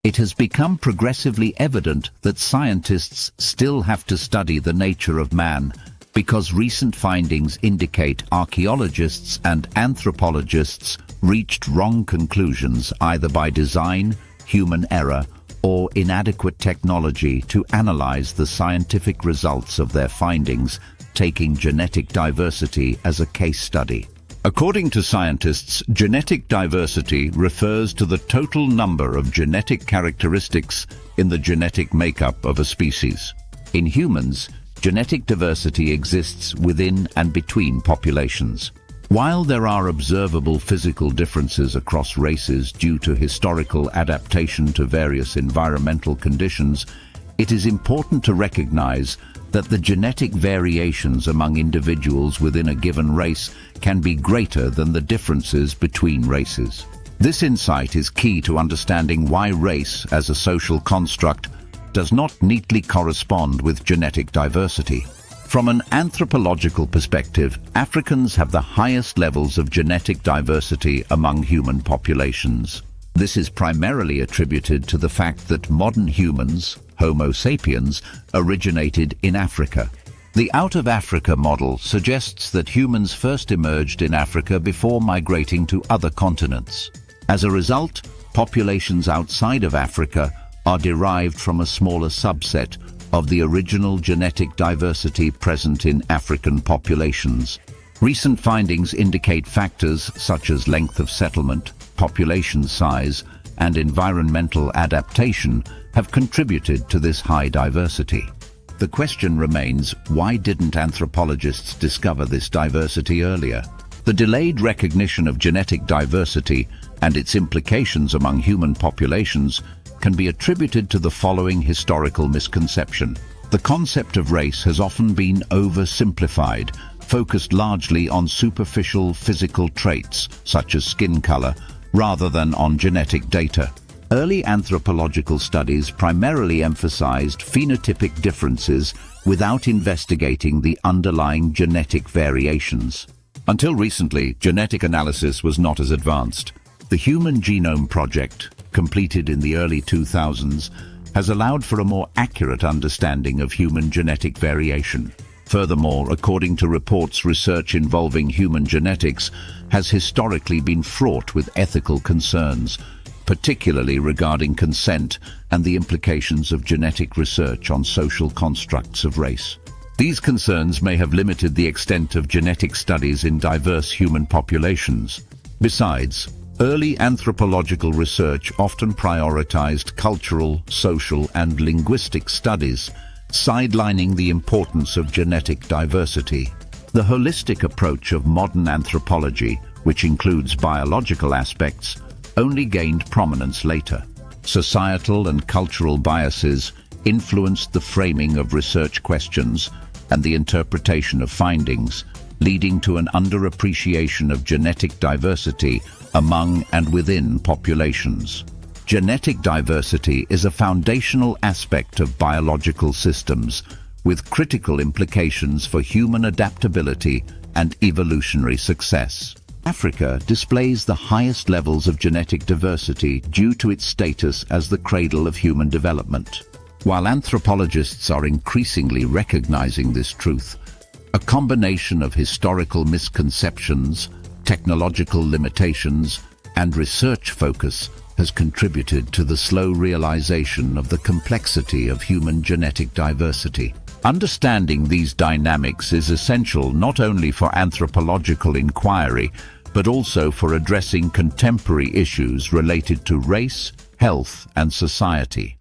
It has become progressively evident that scientists still have to study the nature of man, because recent findings indicate archaeologists and anthropologists reached wrong conclusions either by design, human error, or inadequate technology to analyze the scientific results of their findings, taking genetic diversity as a case study. According to scientists, genetic diversity refers to the total number of genetic characteristics in the genetic makeup of a species. In humans, genetic diversity exists within and between populations. While there are observable physical differences across races due to historical adaptation to various environmental conditions, it is important to recognize that the genetic variations among individuals within a given race can be greater than the differences between races. This insight is key to understanding why race, as a social construct, does not neatly correspond with genetic diversity. From an anthropological perspective, Africans have the highest levels of genetic diversity among human populations. This is primarily attributed to the fact that modern humans, Homo sapiens, originated in Africa. The Out of Africa model suggests that humans first emerged in Africa before migrating to other continents. As a result, populations outside of Africa are derived from a smaller subset of the original genetic diversity present in African populations. Recent findings indicate factors such as length of settlement, population size, and environmental adaptation have contributed to this high diversity. The question remains, why didn't anthropologists discover this diversity earlier? The delayed recognition of genetic diversity and its implications among human populations can be attributed to the following historical misconception. The concept of race has often been oversimplified, focused largely on superficial physical traits, such as skin color, rather than on genetic data. Early anthropological studies primarily emphasized phenotypic differences without investigating the underlying genetic variations. Until recently, genetic analysis was not as advanced. The Human Genome Project, completed in the early 2000s, has allowed for a more accurate understanding of human genetic variation. Furthermore, according to reports, research involving human genetics has historically been fraught with ethical concerns, particularly regarding consent and the implications of genetic research on social constructs of race. These concerns may have limited the extent of genetic studies in diverse human populations. Besides, early anthropological research often prioritized cultural, social, and linguistic studies, sidelining the importance of genetic diversity. The holistic approach of modern anthropology, which includes biological aspects, only gained prominence later. Societal and cultural biases influenced the framing of research questions and the interpretation of findings, leading to an underappreciation of genetic diversity among and within populations. Genetic diversity is a foundational aspect of biological systems, with critical implications for human adaptability and evolutionary success. Africa displays the highest levels of genetic diversity due to its status as the cradle of human development. While anthropologists are increasingly recognizing this truth, a combination of historical misconceptions, technological limitations, and research focus has contributed to the slow realization of the complexity of human genetic diversity. Understanding these dynamics is essential not only for anthropological inquiry, but also for addressing contemporary issues related to race, health, and society.